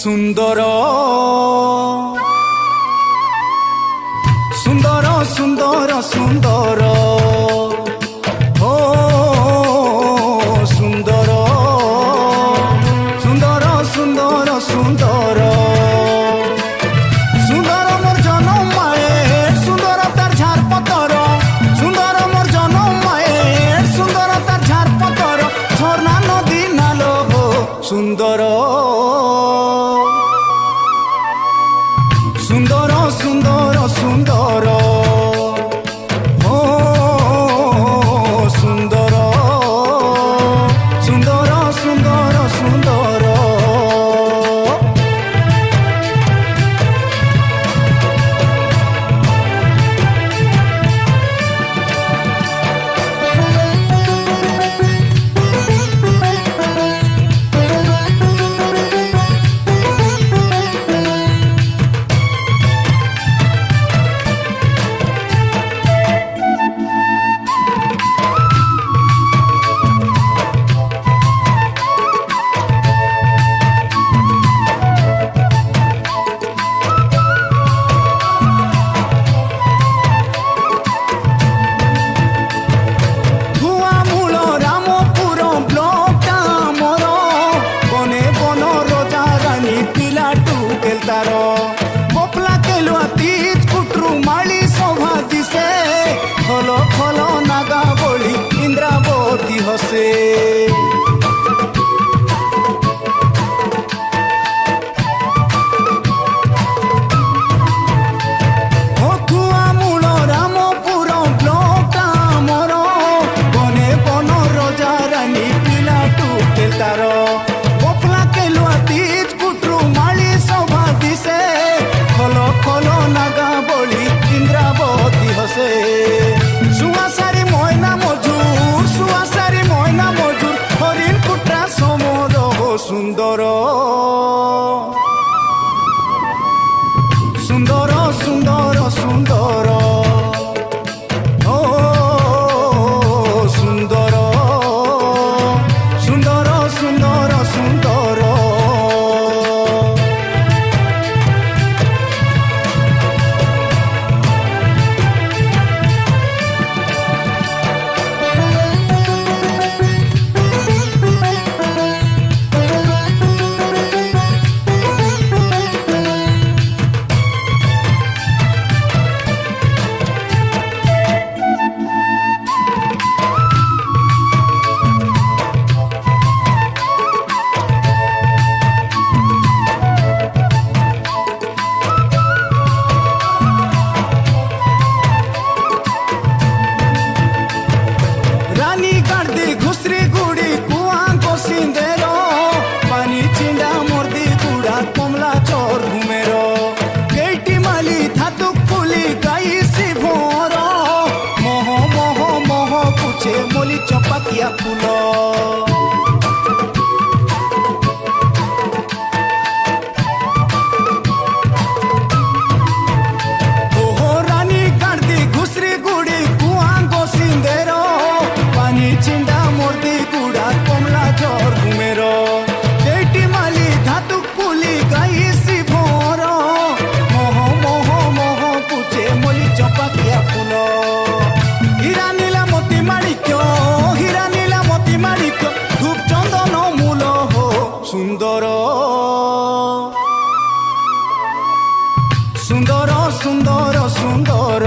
ସୁନ୍ଦର ସୁନ୍ଦର ସୁନ୍ଦର ସୁନ୍ଦର ଓ ସୁନ୍ଦର ସୁନ୍ଦର ସୁନ୍ଦର ସୁନ୍ଦର ସୁନ୍ଦର ମୋর ଜନମ ମାଏ ସୁନ୍ଦର ତାର ଝାର ପତର ସୁନ୍ଦର ମୋର ଜନମ ମାଏ ସୁନ୍ଦର ତାର ଝାର ପତର ଝରଣା ନଦୀ ନାଲ ହୋ ସୁନ୍ଦର ସୁନ୍ଦର ସୁନ୍ଦର ସୁନ୍ଦର ଓ ସୁନ୍ଦର ସୁନ୍ଦର ସୁନ୍ଦର ସୁନ୍ଦର मोपला केलुआ तीज कुटरू माली शोभा दिसे खलो खलो नागा बोली इंद्रावती हसे हथुआ मूल रामपुर ब्लॉक मोर बने बन रजा रानी पिला टूकेल तार मोपला केलुआ तीज कुटरू माली शोभा दिसे खलो खलो नागा बोली इंद्रावती हसे सुआसारी मयना मजूर सुआसारी मयना मजूर हरिण कुट्रा समर सुंदर सुंदर सुंदर सुंदर ओ सुंदर सुंदर सुंदर सुंदर घुसरी गुड़ी कुआ को सिंदेरो पानी चिंडा मोरदी गुड़ा कमला चोर घुमेरो केटी माली धातु फुली गाई सी भोरो मोह मोह मोह कुछे मोली चपाकिया फूलो चिंडा मोरदी गुड़ा कमला चोर घुमेरो केटी माली धातु पुली गाई सी भोरो मोह मोह मोह कुचे मोली चपाकिया फूलो हीरा नीला मोती माणिक्य धूप चंदन मूल हो सुंदर सुंदर सुंदर सुंदर